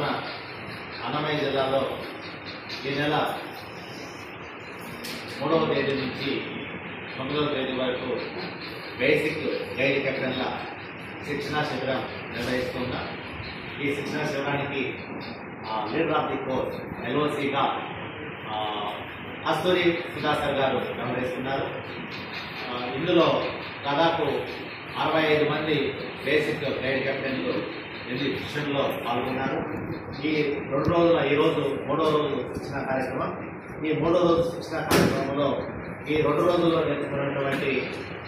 మన అన్నమయ్య జిల్లాలో ఈ నెల 3వ తేదీ నుంచి 9వ తేదీ వరకు బేసిక్ గైడ్ కెప్టెన్ల శిక్షణా శిబిరం నిర్వహిస్తున్నాం. ఈ శిక్షణా శిబిరానికి లీడర్ ఆఫ్ ది కోర్స్ ఎల్ఓసిగా అస్తూరి సుధాకర్ గారు వ్యవహరిస్తున్నారు. ఇందులో దాదాపు 65 మంది బేసిక్ గైడ్ కెప్టెన్లు ఎన్ని శిక్షణలో పాల్గొన్నారు. ఈ 2 రోజుల ఈరోజు 3వ రోజు శిక్షణ కార్యక్రమం. ఈ 3వ రోజు శిక్షణ కార్యక్రమంలో ఈ 2 రోజుల్లో నేర్చుకున్నటువంటి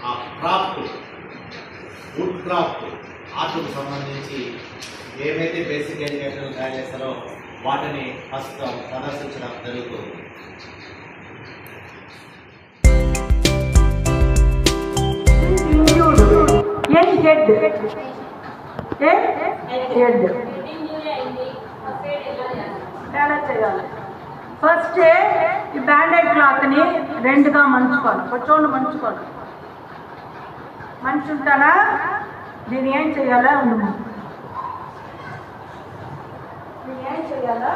ఆ క్రాఫ్ట్, వుడ్ క్రాఫ్ట్ ఆర్ట్కు సంబంధించి ఏవైతే బేసిక్ గైడ్ కెప్టెన్లు తయారు చేస్తారో వాటిని ప్రస్తుతం ప్రదర్శించడం జరుగుతుంది. ఫస్ట్ ఈ బ్యాండేడ్ క్లాత్ని 2గా మంచుకోవాలి. కొంచెం మంచుకోవాలి. మంచుంటానా దీన్ని ఏం చేయాలా దీన్ని ఏం చేయాలా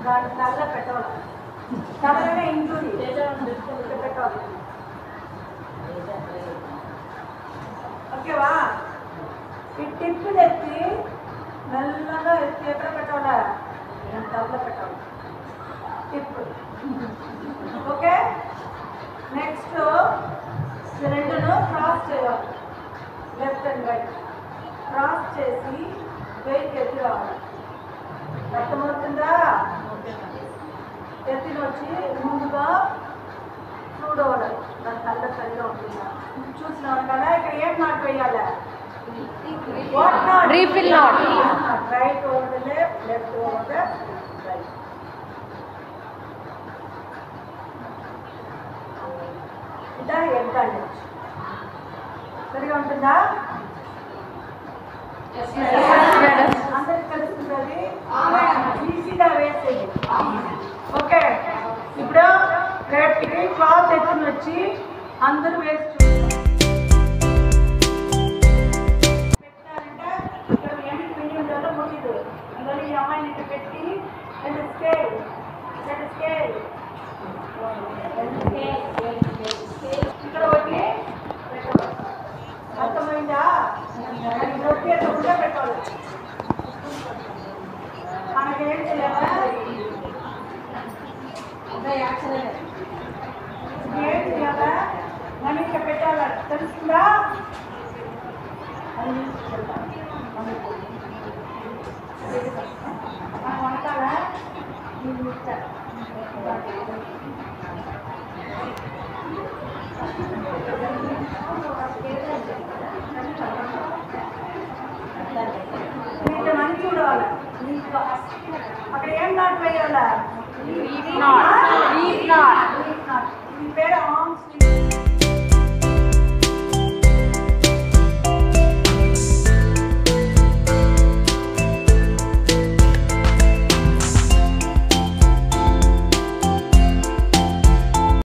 దాన్ని తల్ల పెట్టాలి. తలనే ఇంజూరీ పెట్టాలి. ఓకేవా? ఈ టిప్పులు ఎత్తి మెల్లగా ఎత్తి ఎక్కడ పెట్టాలా తల్ల పెట్టాలి. Tip okay. నెక్స్ట్ 2ను క్రాస్ చేయాలి. లెఫ్ట్ అండ్ రైట్ క్రాస్ చేసి వెయిట్ ఎత్తి రావాలి. అర్థమవుతుందా? ఎత్తిని వచ్చి ముందుగా చూడవాలి. దాని తల్ల సరిగా ఉంటుందా చూసినాం కదా. ఇక్కడ ఏం నాట్ వేయాలి? Refill not. Right over the left, left over the right. ఇదా హెడ్ బ్యాండేజ్. సరిగా ఉంటుందా? అందరికి తెలుస్తుంది. ఈజీగా వేసేది. ఓకే. ఇప్పుడు రేపు క్లాత్ ఎత్తుని వచ్చి అందరూ వేసి పెట్టారంటే ఇక్కడ ఎన్ని పిండి ఉండాలో ముగిదు. అందులో ఈ అమ్మాయిని ఇట్లా పెట్టి స్కేల్ ఇక్కడ వచ్చి పెట్టాలి. అర్థమైందా? నొప్పి ఎత్తకుండా పెట్టాలి. మనకేం చేయాలా? ఏం చేయాలా? మనం ఇక్కడ పెట్టాలా? తెలుస్తుందా? మనం వంటాలా? మంచి చూడాలి. అక్కడ ఏం నాట్ వేయాలా? Leaf not. ఈ పేరు